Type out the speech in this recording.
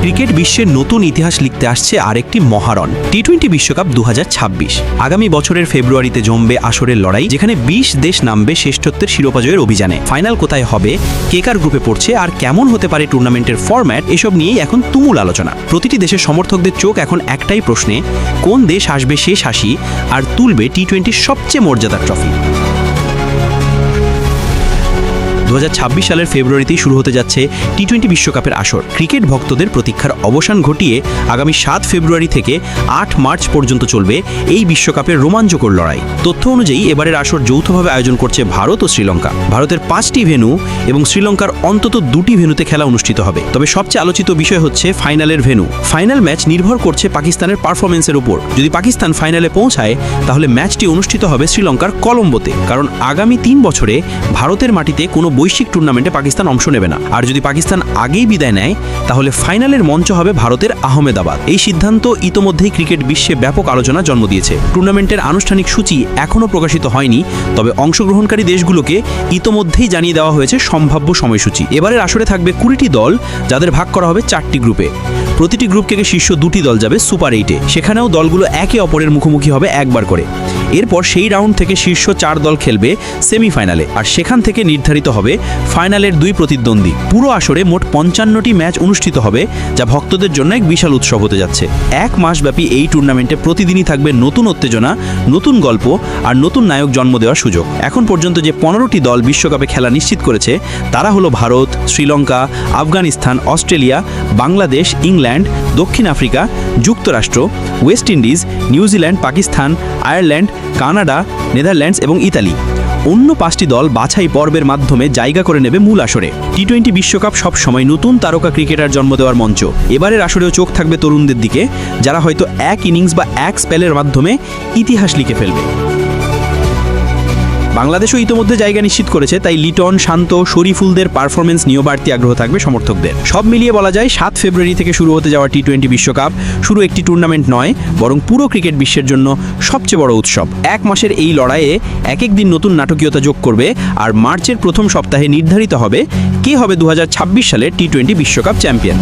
Cricket বিশ্বের নতুন ইতিহাস লিখতে আসছে আরেকটি মহারণ টি-20 বিশ্বকাপ 2026। আগামী বছরের ফেব্রুয়ারিতে জমবে আসরের লড়াই, যেখানে 20 দেশ নামবে শ্রেষ্ঠত্বের শিরোপা জয়ের অভিযানে। ফাইনাল কোথায় হবে, কে কার গ্রুপে পড়ছে, আর কেমন হতে পারে টুর্নামেন্টের ফরম্যাট, এসব নিয়েই এখন তুমুল আলোচনা। প্রতিটি দেশের সমর্থকদের চোখ এখন একটাই প্রশ্নে, কোন দেশ আসবে শেষ হাসি আর তুলবে টি-20 সবচেয়ে মর্যাদার ট্রফি। 2026 সালের ফেব্রুয়ারিতেই শুরু হতে যাচ্ছে টি-20 বিশ্বকাপের আসর। ক্রিকেট ভক্তদের প্রতীক্ষার অবসান ঘটিয়ে আগামী 7 ফেব্রুয়ারি থেকে 8 মার্চ পর্যন্ত চলবে এই বিশ্বকাপের রোমাঞ্চকর লড়াই। তথ্য অনুযায়ী এবারের আসর যৌথভাবে আয়োজন করছে ভারত ও শ্রীলঙ্কা। ভারতের 5টি ভেন্যু এবং শ্রীলঙ্কার অন্তত 2টি ভেন্যুতে খেলা অনুষ্ঠিত হবে। তবে সবচেয়ে আলোচিত বিষয় হচ্ছে ফাইনালের ভেন্যু। ফাইনাল ম্যাচ নির্ভর করছে পাকিস্তানের পারফরমেন্সের উপর। যদি পাকিস্তান ফাইনালে পৌঁছায়, তাহলে ম্যাচটি অনুষ্ঠিত হবে শ্রীলঙ্কার কলম্বোতে, কারণ আগামী 3 বছরে ভারতের মাটিতে কোনো বৈশ্বিক টুর্নামেন্টে পাকিস্তান অংশ নেবে না। আর যদি পাকিস্তান আগেই বিদায় নেয়, তাহলে ফাইনালের মঞ্চ হবে ভারতের আহমেদাবাদ। এই সিদ্ধান্ত ইতোমধ্যেই ক্রিকেট বিশ্বে ব্যাপক আলোচনা জন্ম দিয়েছে। টুর্নামেন্টের আনুষ্ঠানিক সূচি এখনও প্রকাশিত হয়নি, তবে অংশগ্রহণকারী দেশগুলোকে ইতোমধ্যেই জানিয়ে দেওয়া হয়েছে সম্ভাব্য সময়সূচি। এবারের আসরে থাকবে 20টি দল, যাদের ভাগ করা হবে 4টি গ্রুপে। প্রতিটি গ্রুপ থেকে শীর্ষ 2টি দল যাবে সুপার 8-এ। সেখানেও দলগুলো একে অপরের মুখোমুখি হবে একবার করে। এরপর সেই রাউন্ড থেকে শীর্ষ 4 দল খেলবে সেমিফাইনালে, আর সেখান থেকে নির্ধারিত হবে ফাইনালের 2 প্রতিদ্বন্দ্বী। পুরো আসরে মোট 55টি ম্যাচ অনুষ্ঠিত হবে, যা ভক্তদের জন্য এক বিশাল উৎসব হতে যাচ্ছে। 1 মাসব্যাপী এই টুর্নামেন্টে প্রতিদিনই থাকবে নতুন উত্তেজনা, নতুন গল্প আর নতুন নায়ক জন্ম দেওয়ার সুযোগ। এখন পর্যন্ত যে 15টি দল বিশ্বকাপে খেলা নিশ্চিত করেছে, তারা হলো ভারত, শ্রীলঙ্কা, আফগানিস্তান, অস্ট্রেলিয়া, বাংলাদেশ, ইংল্যান্ড, দক্ষিণ আফ্রিকা, যুক্তরাষ্ট্র, West Indies, New Zealand, Pakistan, Ireland, Canada, Netherlands এবং ইতালি। অন্য 5টি দল বাছাই পর্বের মাধ্যমে জায়গা করে নেবে মূল আসরে। টি-20 বিশ্বকাপ সব সময় নতুন তারকা ক্রিকেটার জন্ম দেওয়ার মঞ্চ। এবারের আসরেও চোখ থাকবে তরুণদের দিকে, যারা হয়তো এক ইনিংস বা এক স্পেলের মাধ্যমে ইতিহাস লিখে ফেলবে। বাংলাদেশও ইতোমধ্যে জায়গা নিশ্চিত করেছে, তাই লিটন, শান্ত, শরীফুলদের পারফরমেন্স নিয়েও বাড়তি আগ্রহ থাকবে সমর্থকদের। সব মিলিয়ে বলা যায় 7 ফেব্রুয়ারি থেকে শুরু হতে যাওয়া টি-20 বিশ্বকাপ শুধু একটি টুর্নামেন্ট নয়, বরং পুরো ক্রিকেট বিশ্বের জন্য সবচেয়ে বড় উৎসব। 1 মাসের এই লড়াইয়ে এক এক দিন নতুন নাটকীয়তা যোগ করবে, আর মার্চের প্রথম সপ্তাহে নির্ধারিত হবে কে হবে 2026 সালের টি-20 বিশ্বকাপ চ্যাম্পিয়ন।